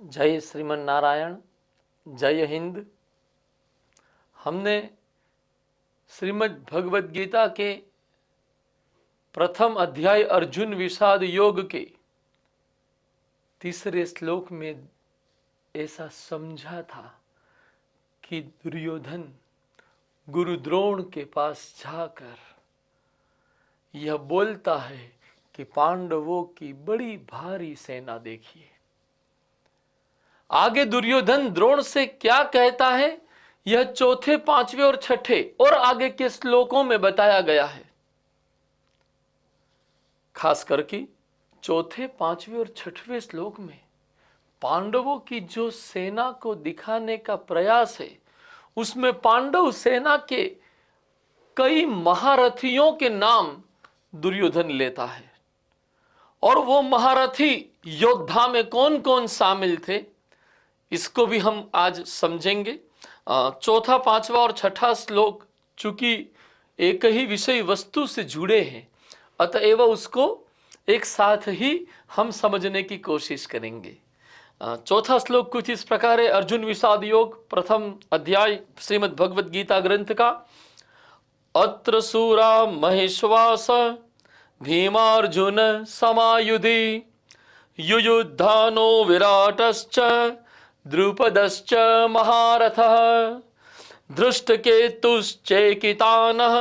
जय श्रीमन नारायण, जय हिंद। हमने श्रीमद् भगवद गीता के प्रथम अध्याय अर्जुन विषाद योग के तीसरे श्लोक में ऐसा समझा था कि दुर्योधन गुरु द्रोण के पास जाकर यह बोलता है कि पांडवों की बड़ी भारी सेना देखिए। आगे दुर्योधन द्रोण से क्या कहता है यह चौथे, पांचवें और छठे और आगे के श्लोकों में बताया गया है। खास करके चौथे, पांचवें और छठवें श्लोक में पांडवों की जो सेना को दिखाने का प्रयास है, उसमें पांडव सेना के कई महारथियों के नाम दुर्योधन लेता है। और वो महारथी योद्धा में कौन कौन शामिल थे, इसको भी हम आज समझेंगे। चौथा, पांचवा और छठा श्लोक चूंकि एक ही विषय वस्तु से जुड़े हैं, अतएव उसको एक साथ ही हम समझने की कोशिश करेंगे। चौथा श्लोक कुछ इस प्रकार है। अर्जुन विषाद योग प्रथम अध्याय श्रीमद् भगवद गीता ग्रंथ का। अत्र सूरा महेश्वास भीमार्जुन समायुधि युयुद्धानो विराटश्च द्रुपदश्च महारथः धृष्टकेतुश्चेकितानः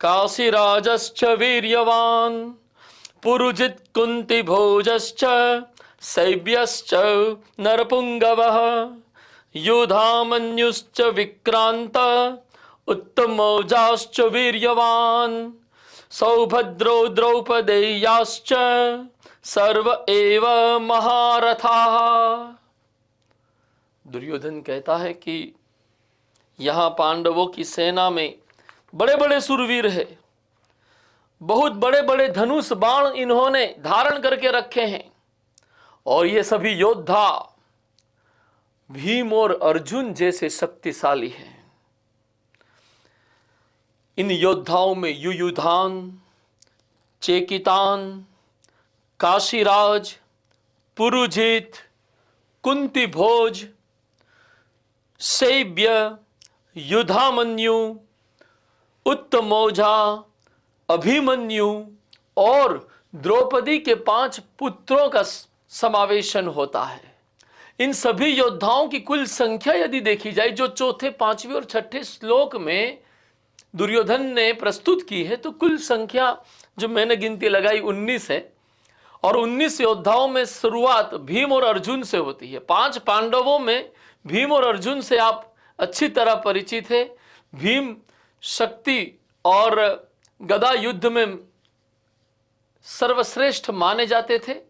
काशीराजश्च वीर्यवान् पुरुजित् कुन्तिभोजश्च शैब्यश्च नरपुङ्गवः युधामन्युश्च विक्रान्त उत्तमौजाश्च वीर्यवान् सौभद्रो द्रौपदेयाश्च सर्व एव महारथाः। दुर्योधन कहता है कि यहां पांडवों की सेना में बड़े बड़े सुरवीर है, बहुत बड़े बड़े धनुष बाण इन्होंने धारण करके रखे हैं और ये सभी योद्धा भीम और अर्जुन जैसे शक्तिशाली हैं। इन योद्धाओं में युयुधान, चेकितान, काशीराज, पुरुजित, कुंतीभोज, शैब्य, युधामन्यु, उत्तमौजा, अभिमन्यु और द्रौपदी के 5 पुत्रों का समावेशन होता है। इन सभी योद्धाओं की कुल संख्या यदि देखी जाए, जो चौथे, पांचवें और छठे श्लोक में दुर्योधन ने प्रस्तुत की है, तो कुल संख्या जो मैंने गिनती लगाई 19 है। और 19 योद्धाओं में शुरुआत भीम और अर्जुन से होती है। 5 पांडवों में भीम और अर्जुन से आप अच्छी तरह परिचित है। भीम शक्ति और गदा युद्ध में सर्वश्रेष्ठ माने जाते थे,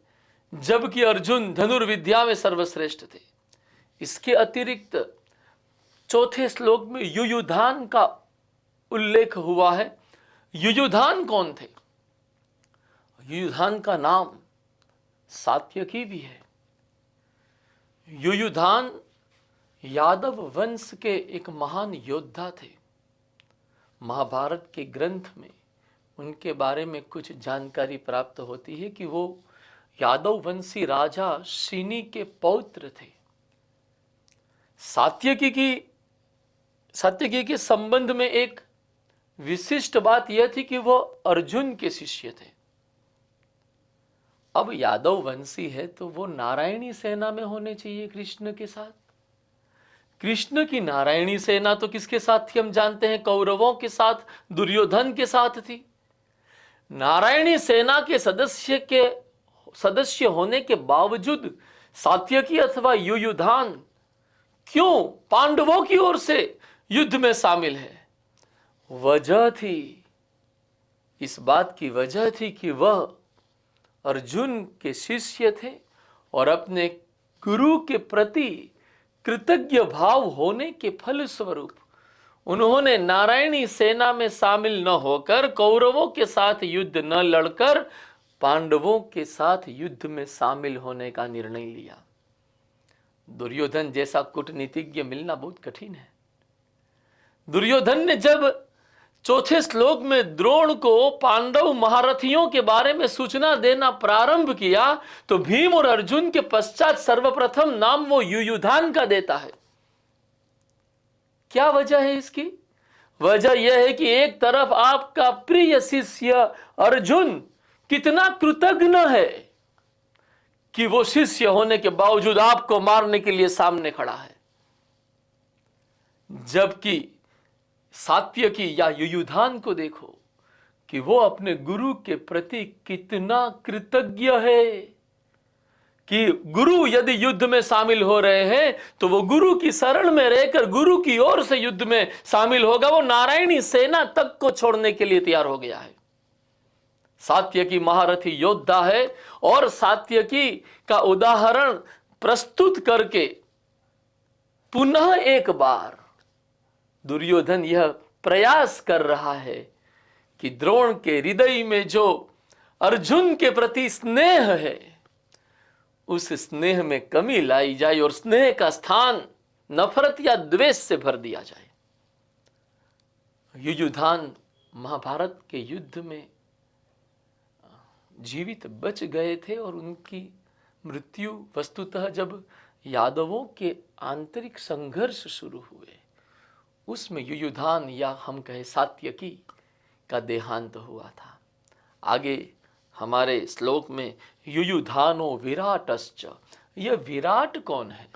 जबकि अर्जुन धनुर्विद्या में सर्वश्रेष्ठ थे। इसके अतिरिक्त चौथे श्लोक में युयुधान का उल्लेख हुआ है। युयुधान कौन थे? युयुधान का नाम सात्यकी भी है। युयुधान यादव वंश के एक महान योद्धा थे। महाभारत के ग्रंथ में उनके बारे में कुछ जानकारी प्राप्त होती है कि वो यादव वंशी राजा शीनी के पौत्र थे। सात्यकी के संबंध में एक विशिष्ट बात यह थी कि वो अर्जुन के शिष्य थे। अब यादव वंशी है तो वो नारायणी सेना में होने चाहिए कृष्ण के साथ। कृष्ण की नारायणी सेना तो किसके साथ थी हम जानते हैं, कौरवों के साथ, दुर्योधन के साथ थी। नारायणी सेना के सदस्य होने के बावजूद सात्यकी अथवा युयुधान क्यों पांडवों की ओर से युद्ध में शामिल है? वजह थी, इस बात की वजह थी कि वह अर्जुन के शिष्य थे और अपने गुरु के प्रति कृतज्ञ भाव होने के फलस्वरूप उन्होंने नारायणी सेना में शामिल न होकर, कौरवों के साथ युद्ध न लड़कर, पांडवों के साथ युद्ध में शामिल होने का निर्णय लिया। दुर्योधन जैसा कूटनीतिज्ञ मिलना बहुत कठिन है। दुर्योधन ने जब चौथे श्लोक में द्रोण को पांडव महारथियों के बारे में सूचना देना प्रारंभ किया तो भीम और अर्जुन के पश्चात सर्वप्रथम नाम वो युयुधान का देता है। क्या वजह है इसकी? वजह यह है कि एक तरफ आपका प्रिय शिष्य अर्जुन कितना कृतज्ञ है कि वो शिष्य होने के बावजूद आपको मारने के लिए सामने खड़ा है, जबकि सात्यकी या युयुधान को देखो कि वो अपने गुरु के प्रति कितना कृतज्ञ है कि गुरु यदि युद्ध में शामिल हो रहे हैं तो वो गुरु की शरण में रहकर गुरु की ओर से युद्ध में शामिल होगा। वो नारायणी सेना तक को छोड़ने के लिए तैयार हो गया है। सात्यकी महारथी योद्धा है और सात्यकी का उदाहरण प्रस्तुत करके पुनः एक बार दुर्योधन यह प्रयास कर रहा है कि द्रोण के हृदय में जो अर्जुन के प्रति स्नेह है उस स्नेह में कमी लाई जाए और स्नेह का स्थान नफरत या द्वेष से भर दिया जाए। युयुधान महाभारत के युद्ध में जीवित बच गए थे और उनकी मृत्यु वस्तुतः जब यादवों के आंतरिक संघर्ष शुरू हुए उसमें युयुधान या हम कहे सात्यकी का देहांत हुआ था। आगे हमारे श्लोक में युयुधानो विराटश्च, यह विराट कौन है?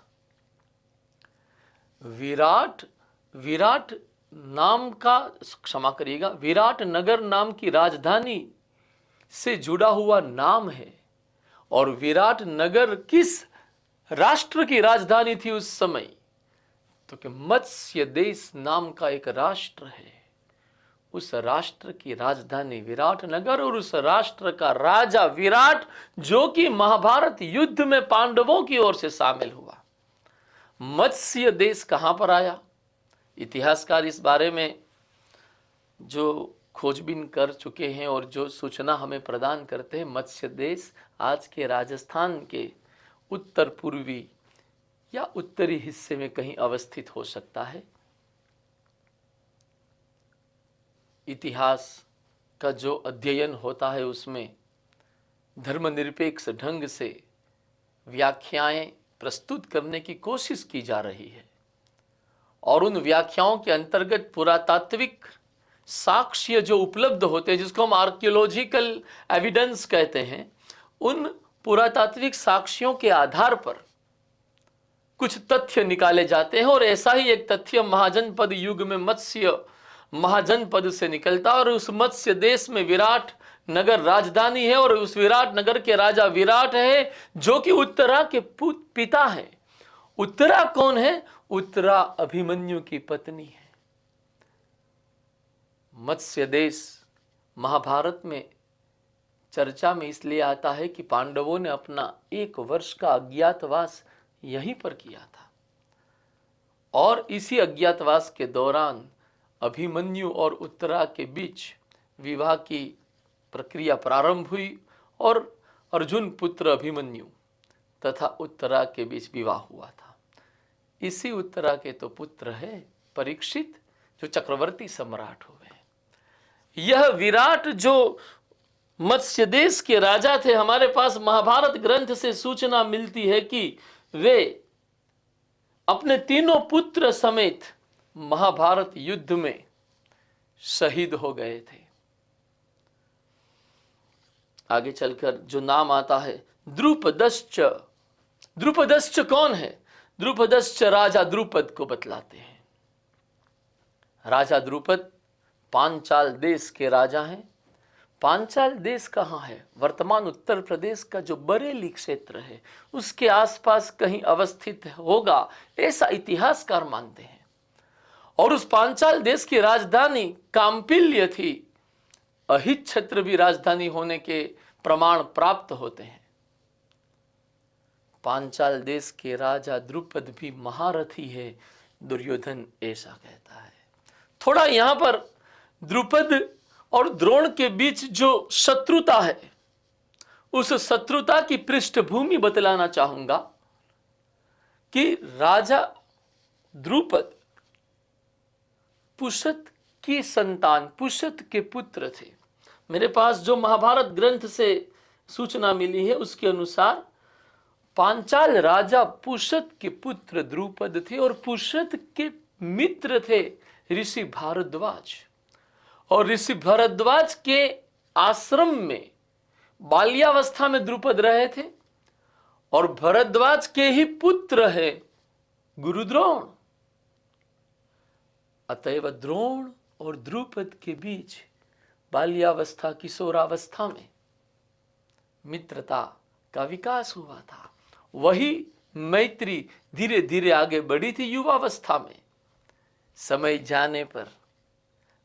विराट नाम का, क्षमा करिएगा, विराट नगर नाम की राजधानी से जुड़ा हुआ नाम है। और विराट नगर किस राष्ट्र की राजधानी थी उस समय? तो कि मत्स्य देश नाम का एक राष्ट्र है, उस राष्ट्र की राजधानी विराट नगर और उस राष्ट्र का राजा विराट, जो कि महाभारत युद्ध में पांडवों की ओर से शामिल हुआ। मत्स्य देश कहां पर आया? इतिहासकार इस बारे में जो खोजबीन कर चुके हैं और जो सूचना हमें प्रदान करते हैं, मत्स्य देश आज के राजस्थान के उत्तर पूर्वी या उत्तरी हिस्से में कहीं अवस्थित हो सकता है। इतिहास का जो अध्ययन होता है उसमें धर्मनिरपेक्ष ढंग से व्याख्याएं प्रस्तुत करने की कोशिश की जा रही है और उन व्याख्याओं के अंतर्गत पुरातात्विक साक्ष्य जो उपलब्ध होते हैं, जिसको हम आर्कियोलॉजिकल एविडेंस कहते हैं, उन पुरातात्विक साक्ष्यों के आधार पर कुछ तथ्य निकाले जाते हैं। और ऐसा ही एक तथ्य महाजनपद युग में मत्स्य महाजनपद से निकलता है और उस मत्स्य देश में विराट नगर राजधानी है और उस विराट नगर के राजा विराट है, जो कि उत्तरा के पिता है। उत्तरा कौन है? उत्तरा अभिमन्यु की पत्नी है। मत्स्य देश महाभारत में चर्चा में इसलिए आता है कि पांडवों ने अपना 1 वर्ष का अज्ञातवास यहीं पर किया था और इसी अज्ञातवास के दौरान अभिमन्यु और उत्तरा के बीच विवाह की प्रक्रिया प्रारंभ हुई और अर्जुन पुत्र अभिमन्यु तथा उत्तरा के बीच विवाह हुआ था। इसी उत्तरा के तो पुत्र है परीक्षित, जो चक्रवर्ती सम्राट हुए। यह विराट जो मत्स्य देश के राजा थे, हमारे पास महाभारत ग्रंथ से सूचना मिलती है कि वे अपने 3 पुत्र समेत महाभारत युद्ध में शहीद हो गए थे। आगे चलकर जो नाम आता है द्रुपदश्च। द्रुपदश्च कौन है? द्रुपदश्च राजा द्रुपद को बतलाते हैं। राजा द्रुपद पांचाल देश के राजा हैं। पांचाल देश कहाँ है? वर्तमान उत्तर प्रदेश का जो बरेली क्षेत्र है उसके आसपास कहीं अवस्थित होगा, ऐसा इतिहासकार मानते हैं। और उस पांचाल देश की राजधानी काम्पिल्य थी। अहित क्षेत्र भी राजधानी होने के प्रमाण प्राप्त होते हैं। पांचाल देश के राजा द्रुपद भी महारथी है, दुर्योधन ऐसा कहता है। थोड़ा यहां पर द्रुपद और द्रोण के बीच जो शत्रुता है, उस शत्रुता की पृष्ठभूमि बतलाना चाहूंगा कि राजा द्रुपद पुशत की संतान पुष्यत के पुत्र थे। मेरे पास जो महाभारत ग्रंथ से सूचना मिली है उसके अनुसार पांचाल राजा पुष्यत के पुत्र द्रुपद थे और पुष्यत के मित्र थे ऋषि भारद्वाज। और ऋषि भारद्वाज के आश्रम में बाल्यावस्था में द्रुपद रहे थे और भरद्वाज के ही पुत्र है गुरु द्रोण। अतएव द्रोण और द्रुपद के बीच बाल्यावस्था किशोरावस्था में मित्रता का विकास हुआ था। वही मैत्री धीरे धीरे आगे बढ़ी थी युवावस्था में। समय जाने पर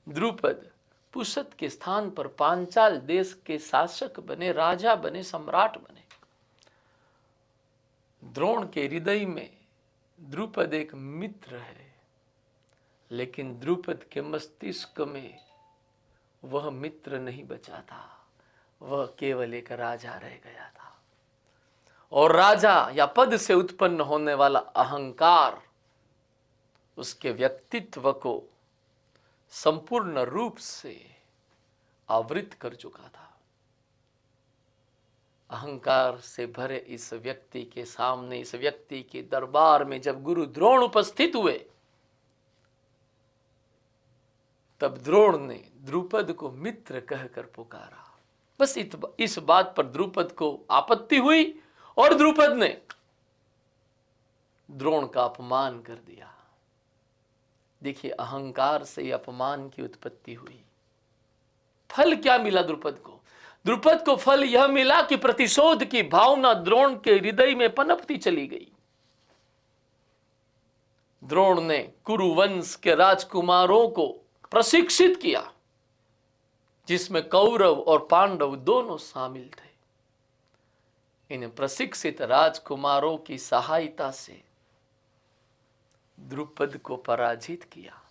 द्रुपद पुष्यत के स्थान पर पांचाल देश के शासक बने, राजा बने, सम्राट बने। द्रोण के हृदय में द्रुपद एक मित्र है, लेकिन द्रुपद के मस्तिष्क में वह मित्र नहीं बचा था, वह केवल एक राजा रह गया था। और राजा या पद से उत्पन्न होने वाला अहंकार उसके व्यक्तित्व को संपूर्ण रूप से आवृत कर चुका था। अहंकार से भरे इस व्यक्ति के सामने, इस व्यक्ति के दरबार में जब गुरु द्रोण उपस्थित हुए, तब द्रोण ने द्रुपद को मित्र कहकर पुकारा। बस इस बात पर द्रुपद को आपत्ति हुई और द्रुपद ने द्रोण का अपमान कर दिया। देखिए, अहंकार से अपमान की उत्पत्ति हुई। फल क्या मिला द्रुपद को? द्रुपद को फल यह मिला कि प्रतिशोध की भावना द्रोण के हृदय में पनपती चली गई। द्रोण ने कुरुवंश के राजकुमारों को प्रशिक्षित किया, जिसमें कौरव और पांडव दोनों शामिल थे। इन प्रशिक्षित राजकुमारों की सहायता से द्रुपद को पराजित किया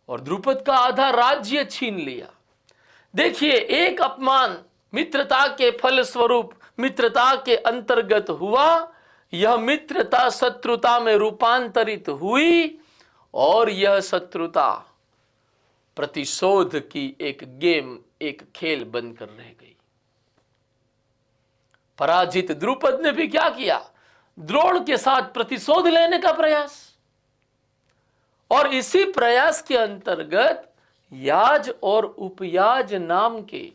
और द्रुपद का आधा राज्य छीन लिया। देखिए, एक अपमान मित्रता के फलस्वरूप, मित्रता के अंतर्गत हुआ। यह मित्रता शत्रुता में रूपांतरित हुई और यह शत्रुता प्रतिशोध की एक गेम, एक खेल बनकर रह गई। पराजित द्रुपद ने भी क्या किया? द्रोण के साथ प्रतिशोध लेने का प्रयास। और इसी प्रयास के अंतर्गत याज और उपयाज नाम के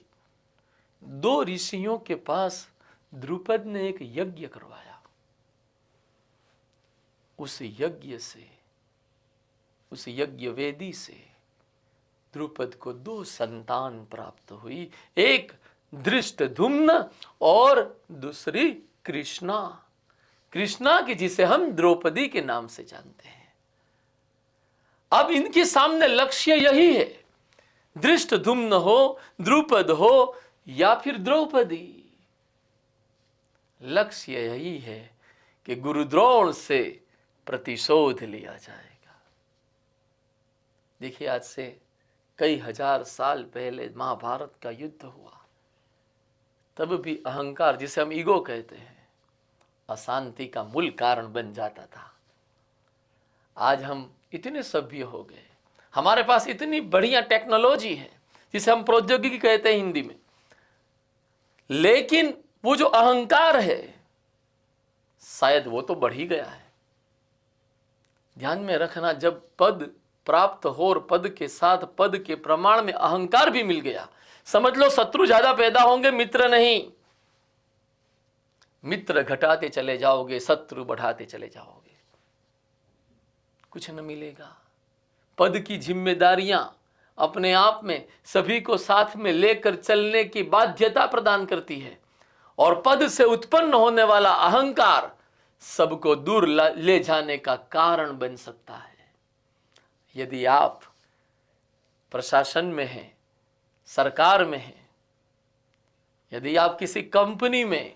दो ऋषियों के पास द्रुपद ने एक यज्ञ करवाया। उस यज्ञ से, उस यज्ञ वेदी से द्रुपद को दो संतान प्राप्त हुई, एक धृष्टद्युम्न और दूसरी कृष्णा। कृष्णा की जिसे हम द्रौपदी के नाम से जानते हैं। अब इनके सामने लक्ष्य यही है, धृष्टद्युम्न हो, द्रुपद हो या फिर द्रौपदी। लक्ष्य यही है कि गुरु द्रोण से प्रतिशोध लिया जाएगा। देखिए, आज से कई हजार साल पहले महाभारत का युद्ध हुआ, तब भी अहंकार, जिसे हम ईगो कहते हैं, अशांति का मूल कारण बन जाता था। आज हम इतने सभ्य हो गए, हमारे पास इतनी बढ़िया टेक्नोलॉजी है, जिसे हम प्रौद्योगिकी कहते हैं हिंदी में, लेकिन वो जो अहंकार है, शायद वो तो बढ़ ही गया है। ध्यान में रखना, जब पद प्राप्त हो और पद के साथ पद के प्रमाण में अहंकार भी मिल गया, समझ लो शत्रु ज्यादा पैदा होंगे, मित्र नहीं। मित्र घटाते चले जाओगे, शत्रु बढ़ाते चले जाओगे, कुछ न मिलेगा। पद की जिम्मेदारियां अपने आप में सभी को साथ में लेकर चलने की बाध्यता प्रदान करती है, और पद से उत्पन्न होने वाला अहंकार सबको दूर ले जाने का कारण बन सकता है। यदि आप प्रशासन में हैं, सरकार में हैं, यदि आप किसी कंपनी में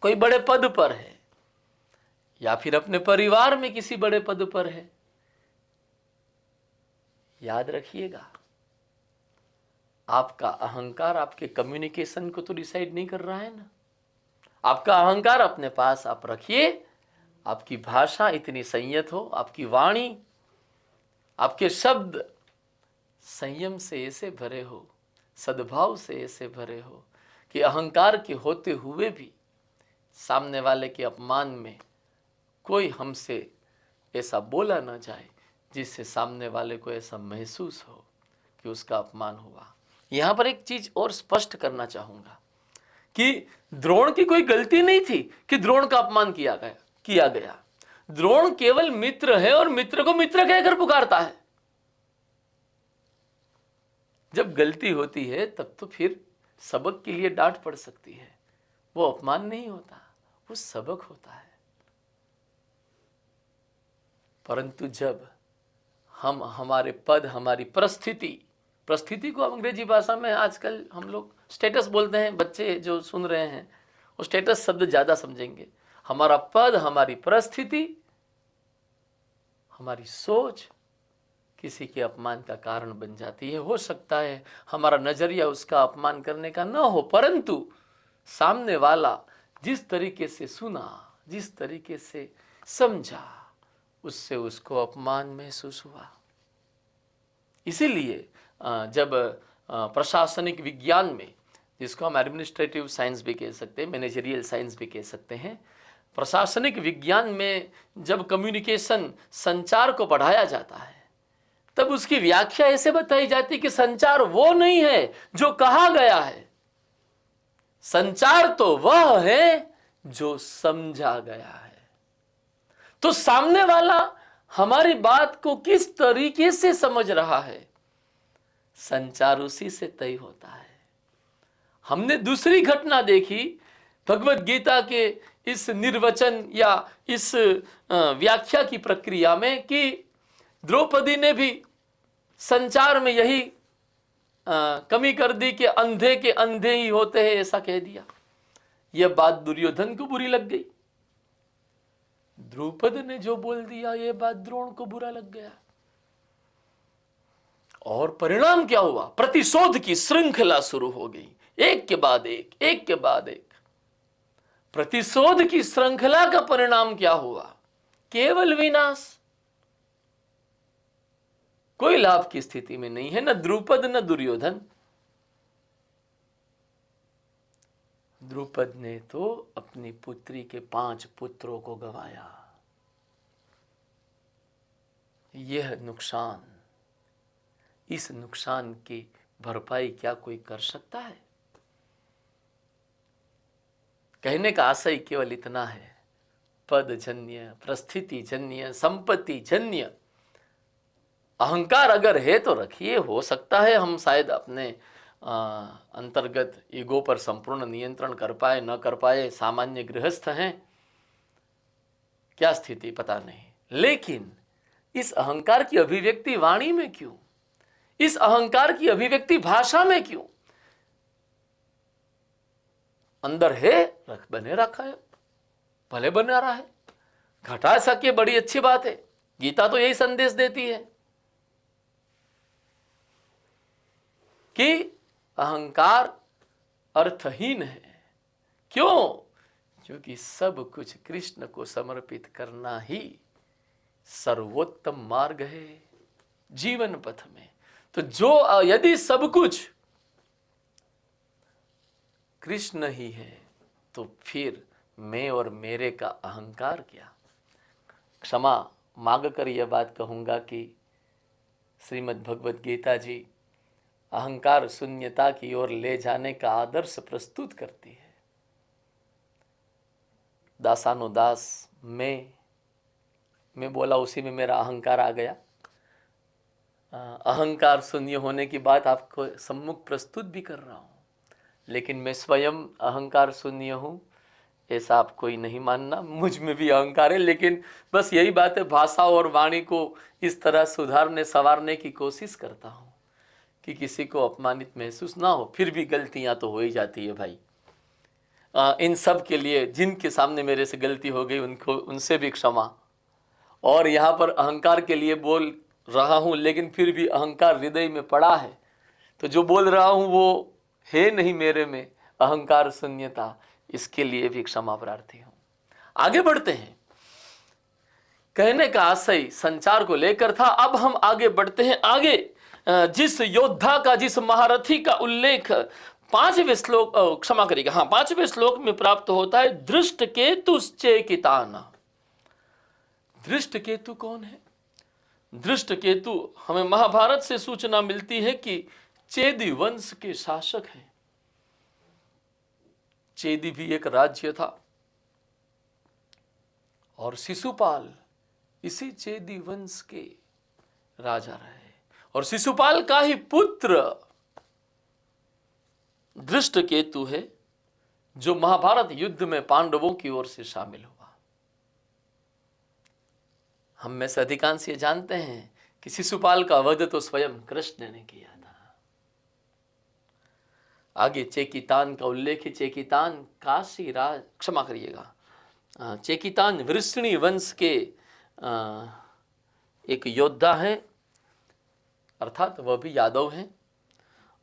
कोई बड़े पद पर है, या फिर अपने परिवार में किसी बड़े पद पर है, याद रखिएगा, आपका अहंकार आपके कम्युनिकेशन को तो डिसाइड नहीं कर रहा है ना। आपका अहंकार अपने पास आप रखिए, आपकी भाषा इतनी संयत हो, आपकी वाणी, आपके शब्द संयम से ऐसे भरे हो, सद्भाव से ऐसे भरे हो कि अहंकार के होते हुए भी सामने वाले के अपमान में कोई हमसे ऐसा बोला ना जाए जिससे सामने वाले को ऐसा महसूस हो कि उसका अपमान हुआ। यहाँ पर एक चीज और स्पष्ट करना चाहूंगा कि द्रोण की कोई गलती नहीं थी कि द्रोण का अपमान किया गया। द्रोण केवल मित्र है और मित्र को मित्र कहकर पुकारता है। जब गलती होती है तब तो फिर सबक के लिए डांट पड़ सकती है, वो अपमान नहीं होता, वो सबक होता है। परंतु जब हम हमारे पद, हमारी परिस्थिति को अंग्रेजी भाषा में आजकल हम लोग स्टेटस बोलते हैं, बच्चे जो सुन रहे हैं वो स्टेटस शब्द ज्यादा समझेंगे। हमारा पद, हमारी परिस्थिति, हमारी सोच किसी के अपमान का कारण बन जाती है। हो सकता है हमारा नजरिया उसका अपमान करने का न हो, परंतु सामने वाला जिस तरीके से सुना, जिस तरीके से समझा, उससे उसको अपमान महसूस हुआ। इसीलिए जब प्रशासनिक विज्ञान में, जिसको हम एडमिनिस्ट्रेटिव साइंस भी कह सकते हैं, मैनेजरियल साइंस भी कह सकते हैं, प्रशासनिक विज्ञान में जब कम्युनिकेशन, संचार को पढ़ाया जाता है, तब उसकी व्याख्या ऐसे बताई जाती कि संचार वो नहीं है जो कहा गया है, संचार तो वह है जो समझा गया है। तो सामने वाला हमारी बात को किस तरीके से समझ रहा है, संचार उसी से तय होता है। हमने दूसरी घटना देखी भगवत गीता के इस निर्वचन या इस व्याख्या की प्रक्रिया में कि द्रौपदी ने भी संचार में यही कमी कर दी कि अंधे के अंधे ही होते हैं, ऐसा कह दिया। यह बात दुर्योधन को बुरी लग गई। द्रुपद ने जो बोल दिया, यह बात द्रोण को बुरा लग गया। और परिणाम क्या हुआ? प्रतिशोध की श्रृंखला शुरू हो गई, एक के बाद एक, एक के बाद एक। प्रतिशोध की श्रृंखला का परिणाम क्या हुआ? केवल विनाश। कोई लाभ की स्थिति में नहीं है, न द्रुपद न दुर्योधन। द्रुपद ने तो अपनी पुत्री के 5 पुत्रों को गंवाया। यह नुकसान, इस नुकसान की भरपाई क्या कोई कर सकता है? कहने का आशय केवल इतना है, पद जन्य, परिस्थिति जन्य, संपत्ति जन्य अहंकार अगर है तो रखिए। हो सकता है हम शायद अपने अंतर्गत ईगो पर संपूर्ण नियंत्रण कर पाए, न कर पाए, सामान्य गृहस्थ हैं, क्या स्थिति पता नहीं। लेकिन इस अहंकार की अभिव्यक्ति वाणी में क्यों? इस अहंकार की अभिव्यक्ति भाषा में क्यों? अंदर है, बने रखा है, भले बना रहा है, घटा सके, बड़ी अच्छी बात है। गीता तो यही संदेश देती है कि अहंकार अर्थहीन है। क्यों? क्योंकि सब कुछ कृष्ण को समर्पित करना ही सर्वोत्तम मार्ग है जीवन पथ में। तो जो यदि सब कुछ कृष्ण ही है तो फिर मैं और मेरे का अहंकार क्या? क्षमा मांग कर यह बात कहूंगा कि श्रीमद् भगवत गीता जी अहंकार शून्यता की ओर ले जाने का आदर्श प्रस्तुत करती है। दासानुदास मैं बोला, उसी में मेरा अहंकार आ गया। अहंकार शून्य होने की बात आपको सम्मुख प्रस्तुत भी कर रहा हूं, लेकिन मैं स्वयं अहंकार शून्य हूं ऐसा आप कोई नहीं मानना। मुझ में भी अहंकार है, लेकिन बस यही बात है, भाषा और वाणी को इस तरह सुधारने संवारने की कोशिश करता हूं कि किसी को अपमानित महसूस ना हो। फिर भी गलतियां तो हो ही जाती है भाई। इन सब के लिए जिनके सामने मेरे से गलती हो गई उनसे भी क्षमा। और यहाँ पर अहंकार के लिए बोल रहा हूँ, लेकिन फिर भी अहंकार हृदय में पड़ा है, तो जो बोल रहा हूँ वो है नहीं मेरे में अहंकार शून्यता, इसके लिए भी क्षमा प्रार्थी हूँ। आगे बढ़ते हैं। कहने का आशय संचार को लेकर था। अब हम आगे बढ़ते हैं। आगे जिस योद्धा का, जिस महारथी का उल्लेख 5वें श्लोक, क्षमा करिएगा, हाँ 5वें श्लोक में प्राप्त होता है, धृष्टकेतुश्चेकितान। धृष्टकेतु कौन है? धृष्टकेतु हमें महाभारत से सूचना मिलती है कि चेदी वंश के शासक हैं। चेदी भी एक राज्य था और शिशुपाल इसी चेदी वंश के राजा रहे, और शिशुपाल का ही पुत्र धृष्टकेतु है, जो महाभारत युद्ध में पांडवों की ओर से शामिल हुआ। हम में से अधिकांश ये जानते हैं कि शिशुपाल का वध तो स्वयं कृष्ण ने किया था। आगे चेकितान का उल्लेख है। चेकितान काशी राज, क्षमा करिएगा, चेकितान वृष्णि वंश के एक योद्धा है, अर्थात वह भी यादव हैं।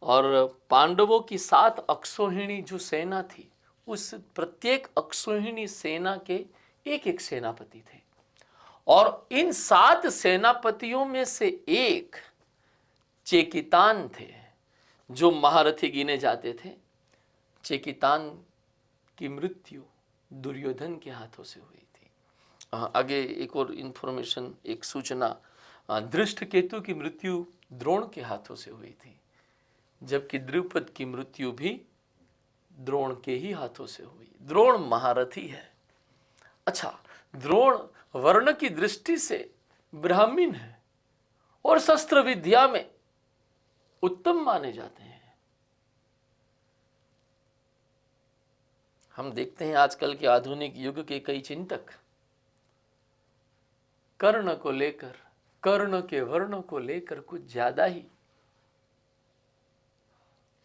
और पांडवों की 7 अक्षौहिणी जो सेना थी, उस प्रत्येक अक्षौहिणी सेना के एक एक सेनापति थे, और इन 7 सेनापतियों में से एक चेकितान थे, जो महारथी गिने जाते थे। चेकितान की मृत्यु दुर्योधन के हाथों से हुई थी। आगे एक और इंफॉर्मेशन, एक सूचना, धृष्टकेतु की मृत्यु द्रोण के हाथों से हुई थी, जबकि द्रुपद की मृत्यु भी द्रोण के ही हाथों से हुई। द्रोण महारथी है। अच्छा, द्रोण वर्ण की दृष्टि से ब्राह्मण है और शस्त्र विद्या में उत्तम माने जाते हैं। हम देखते हैं आजकल के आधुनिक युग के कई चिंतक कर्ण को लेकर, कर्ण के वर्ण को लेकर कुछ ज्यादा ही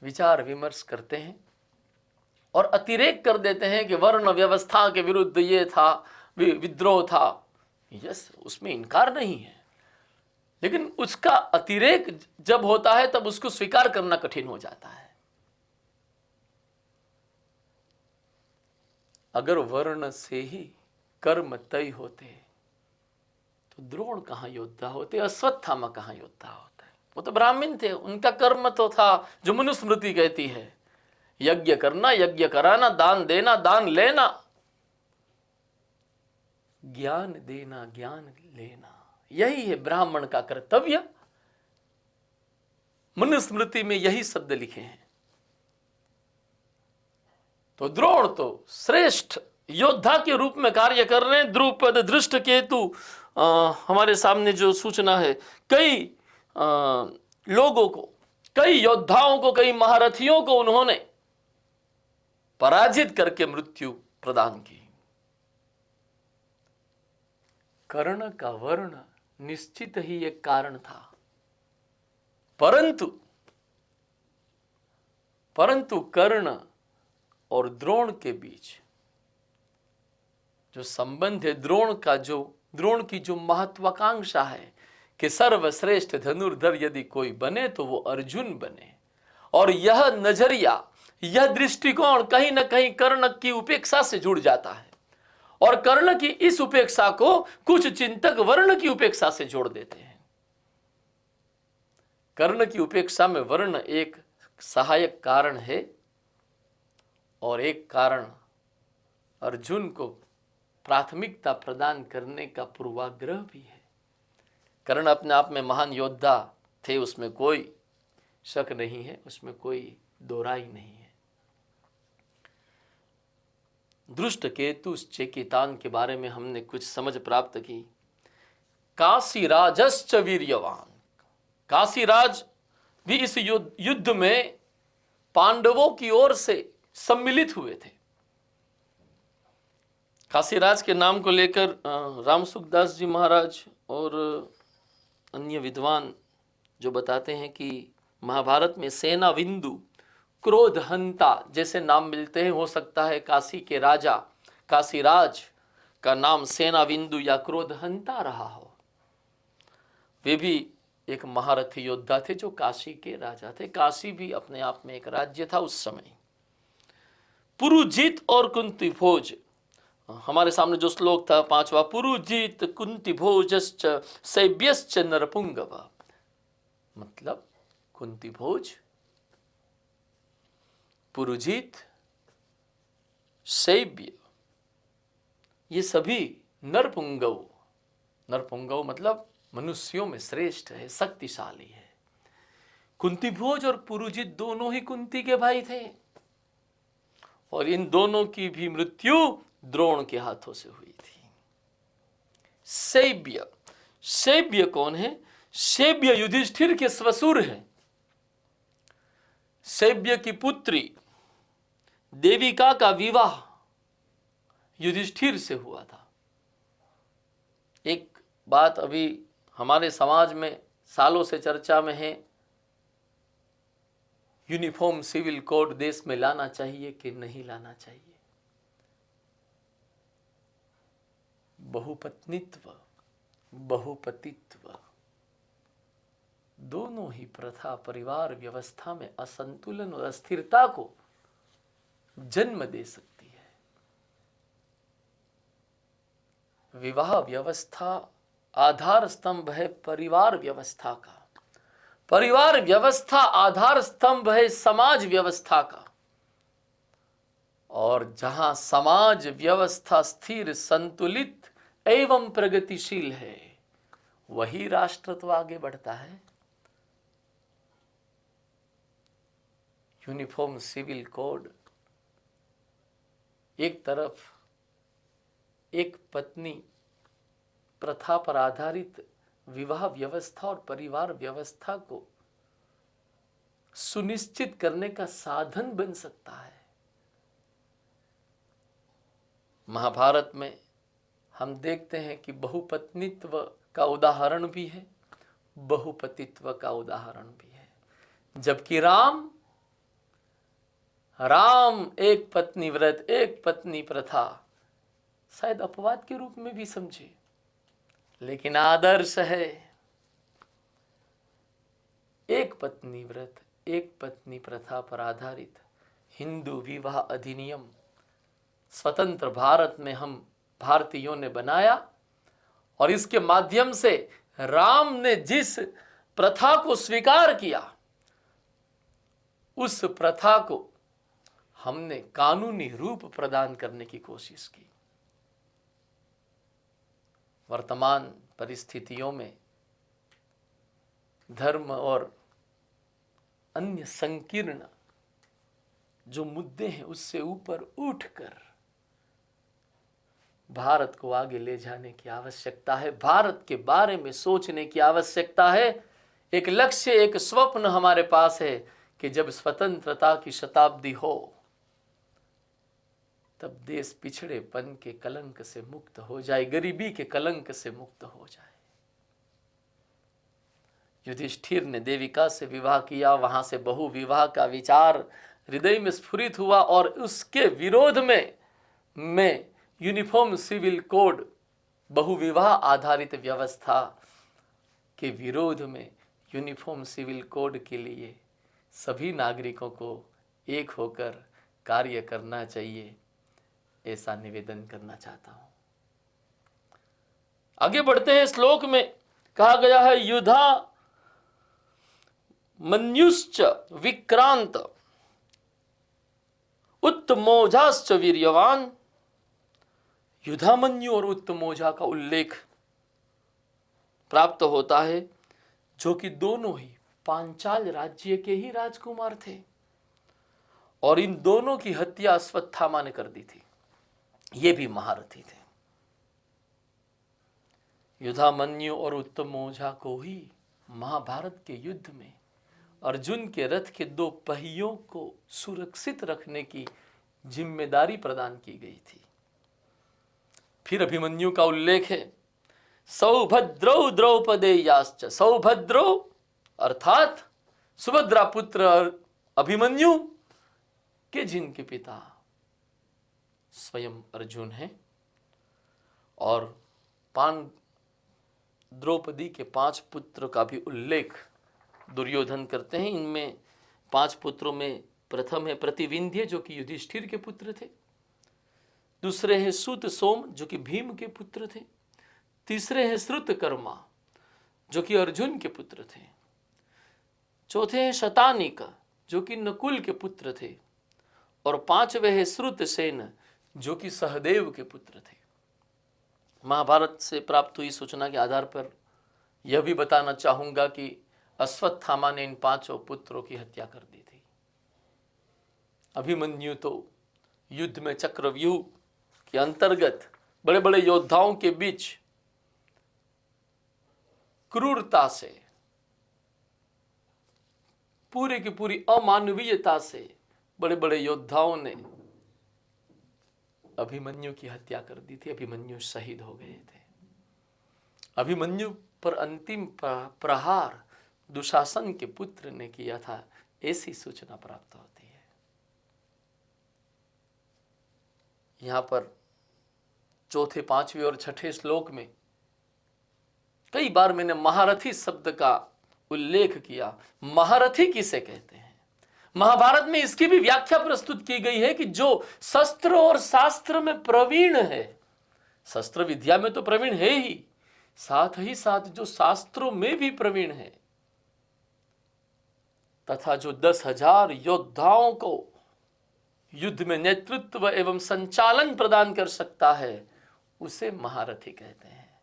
विचार विमर्श करते हैं और अतिरेक कर देते हैं कि वर्ण व्यवस्था के विरुद्ध ये था, विद्रोह था। यस, उसमें इनकार नहीं है, लेकिन उसका अतिरेक जब होता है तब उसको स्वीकार करना कठिन हो जाता है। अगर वर्ण से ही कर्म तय होते तो द्रोण कहां योद्धा होते, अश्वत्थामा कहां योद्धा होता है? वो तो ब्राह्मण थे, उनका कर्म तो था जो मनुस्मृति कहती है, यज्ञ करना, यज्ञ कराना, दान देना, दान लेना, ज्ञान देना, ज्ञान लेना, यही है ब्राह्मण का कर्तव्य। मनुस्मृति में यही शब्द लिखे हैं। तो द्रोण तो श्रेष्ठ योद्धा के रूप में कार्य कर रहे हैं। द्रुपद, धृष्टकेतु, हमारे सामने जो सूचना है, कई लोगों को, कई योद्धाओं को, कई महारथियों को उन्होंने पराजित करके मृत्यु प्रदान की। कर्ण का वर्ण निश्चित ही एक कारण था, परंतु कर्ण और द्रोण के बीच जो संबंध है, द्रोण की जो महत्वाकांक्षा है कि सर्वश्रेष्ठ धनुर्धर यदि कोई बने तो वो अर्जुन बने, और यह नजरिया, यह दृष्टिकोण कहीं ना कहीं कर्ण की उपेक्षा से जुड़ जाता है, और कर्ण की इस उपेक्षा को कुछ चिंतक वर्ण की उपेक्षा से जोड़ देते हैं। कर्ण की उपेक्षा में वर्ण एक सहायक कारण है, और एक कारण अर्जुन को प्राथमिकता प्रदान करने का पूर्वाग्रह भी है। कर्ण अपने आप में महान योद्धा थे, उसमें कोई शक नहीं है, उसमें कोई दोहराई नहीं है। धृष्टकेतु चेकितान के बारे में हमने कुछ समझ प्राप्त की। काशीराजश्च वीर्यवान, काशीराज भी इस युद्ध में पांडवों की ओर से सम्मिलित हुए थे। काशीराज के नाम को लेकर रामसुखदास जी महाराज और अन्य विद्वान जो बताते हैं कि महाभारत में सेना बिंदु, क्रोधहंता जैसे नाम मिलते हैं। हो सकता है काशी के राजा काशीराज का नाम सेना बिंदु या क्रोधहंता रहा हो। वे भी एक महारथी योद्धा थे जो काशी के राजा थे। काशी भी अपने आप में एक राज्य था उस समय। पुरुजीत और कुंती भोज हमारे सामने जो श्लोक था 5वां, पुरुजित कुंती भोजश्च सैभ्यश्च नरपुंगव, मतलब कुंती भोज, पुरुजित, सैभ्य, ये सभी नरपुंगव, नरपुंगव मतलब मनुष्यों में श्रेष्ठ है, शक्तिशाली है। कुंती भोज और पुरुजित दोनों ही कुंती के भाई थे और इन दोनों की भी मृत्यु द्रोण के हाथों से हुई थी। सैभ्य, सैभ्य कौन है? सैभ्य युधिष्ठिर के ससुर हैं। सैभ्य की पुत्री देविका का विवाह युधिष्ठिर से हुआ था। एक बात अभी हमारे समाज में सालों से चर्चा में है, यूनिफॉर्म सिविल कोड देश में लाना चाहिए कि नहीं लाना चाहिए। बहुपत्नित्व, बहुपतित्व, दोनों ही प्रथा परिवार व्यवस्था में असंतुलन और अस्थिरता को जन्म दे सकती है। विवाह व्यवस्था आधार स्तंभ है परिवार व्यवस्था का, परिवार व्यवस्था आधार स्तंभ है समाज व्यवस्था का, और जहां समाज व्यवस्था स्थिर, संतुलित एवं प्रगतिशील है, वही राष्ट्रत्व आगे बढ़ता है। यूनिफॉर्म सिविल कोड एक तरफ एक पत्नी प्रथा पर आधारित विवाह व्यवस्था और परिवार व्यवस्था को सुनिश्चित करने का साधन बन सकता है। महाभारत में हम देखते हैं कि बहुपत्नित्व का उदाहरण भी है, बहुपतित्व का उदाहरण भी है। जबकि राम एक पत्नी व्रत, एक पत्नी प्रथा शायद अपवाद के रूप में भी समझे, लेकिन आदर्श है एक पत्नी व्रत, एक पत्नी प्रथा पर आधारित हिंदू विवाह अधिनियम स्वतंत्र भारत में हम भारतीयों ने बनाया, और इसके माध्यम से राम ने जिस प्रथा को स्वीकार किया, उस प्रथा को हमने कानूनी रूप प्रदान करने की कोशिश की। वर्तमान परिस्थितियों में धर्म और अन्य संकीर्ण जो मुद्दे हैं उससे ऊपर उठकर भारत को आगे ले जाने की आवश्यकता है। भारत के बारे में सोचने की आवश्यकता है। एक लक्ष्य, एक स्वप्न हमारे पास है कि जब स्वतंत्रता की शताब्दी हो तब देश पिछड़ेपन के कलंक से मुक्त हो जाए, गरीबी के कलंक से मुक्त हो जाए। युधिष्ठिर ने देविका से विवाह किया, वहां से बहु विवाह का विचार हृदय में स्फुरित हुआ, और उसके विरोध में यूनिफॉर्म सिविल कोड, बहुविवाह आधारित व्यवस्था के विरोध में यूनिफॉर्म सिविल कोड के लिए सभी नागरिकों को एक होकर कार्य करना चाहिए, ऐसा निवेदन करना चाहता हूं। आगे बढ़ते हैं। श्लोक में कहा गया है, युधा मन्युश्च विक्रांत उत्तमोजाश्च वीर्यवान। युधामन्यु और उत्तमोजा का उल्लेख प्राप्त होता है, जो कि दोनों ही पांचाल राज्य के ही राजकुमार थे, और इन दोनों की हत्या अश्वत्थामा ने कर दी थी। ये भी महारथी थे। युधामन्यु और उत्तमोजा को ही महाभारत के युद्ध में अर्जुन के रथ के 2 पहियों को सुरक्षित रखने की जिम्मेदारी प्रदान की गई थी। फिर अभिमन्यु का उल्लेख है, सौभद्रौ द्रौपदेयाश्च। सौभद्रो अर्थात सुभद्रा पुत्र अभिमन्यु के जिनके पिता स्वयं अर्जुन हैं, और द्रौपदी के 5 पुत्र का भी उल्लेख दुर्योधन करते हैं। इनमें 5 पुत्रों में प्रथम है प्रतिविंध्य, जो कि युधिष्ठिर के पुत्र थे। दूसरे हैं सूत सोम जो कि भीम के पुत्र थे, तीसरे हैं श्रुतकर्मा जो कि अर्जुन के पुत्र थे, चौथे हैं शतानिक जो कि नकुल के पुत्र थे, और पांचवे हैं श्रुतसेन जो कि सहदेव के पुत्र थे। महाभारत से प्राप्त हुई सूचना के आधार पर यह भी बताना चाहूंगा कि अश्वत्थामा ने इन पांचों पुत्रों की हत्या कर दी थी। अभिमन्यु तो युद्ध में चक्रव्यूह के अंतर्गत बड़े बड़े योद्धाओं के बीच क्रूरता से, पूरी की पूरी अमानवीयता से बड़े बड़े योद्धाओं ने अभिमन्यु की हत्या कर दी थी। अभिमन्यु शहीद हो गए थे। अभिमन्यु पर अंतिम प्रहार दुशासन के पुत्र ने किया था, ऐसी सूचना प्राप्त होती है। यहां पर चौथे, पांचवें और छठे श्लोक में कई बार मैंने महारथी शब्द का उल्लेख किया। महारथी किसे कहते हैं? महाभारत में इसकी भी व्याख्या प्रस्तुत की गई है कि जो शस्त्र और शास्त्र में प्रवीण है, शस्त्र विद्या में तो प्रवीण है ही साथ जो शास्त्रों में भी प्रवीण है, तथा जो 10,000 योद्धाओं को युद्ध में नेतृत्व एवं संचालन प्रदान कर सकता है, उसे महारथी कहते हैं।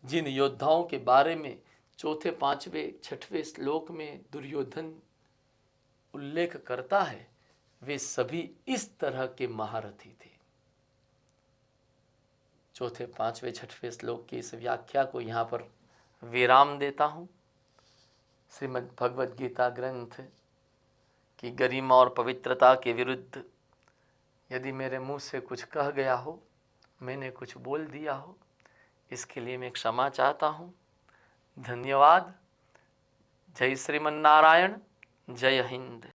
जिन योद्धाओं के बारे में चौथे, पांचवें, छठवें श्लोक में दुर्योधन उल्लेख करता है, वे सभी इस तरह के महारथी थे। चौथे, पांचवें, छठवें श्लोक की इस व्याख्या को यहां पर विराम देता हूं। श्रीमद् भगवद गीता ग्रंथ की गरिमा और पवित्रता के विरुद्ध यदि मेरे मुंह से कुछ कह गया हो, मैंने कुछ बोल दिया हो, इसके लिए मैं क्षमा चाहता हूं। धन्यवाद। जय श्रीमन्नारायण। जय हिंद।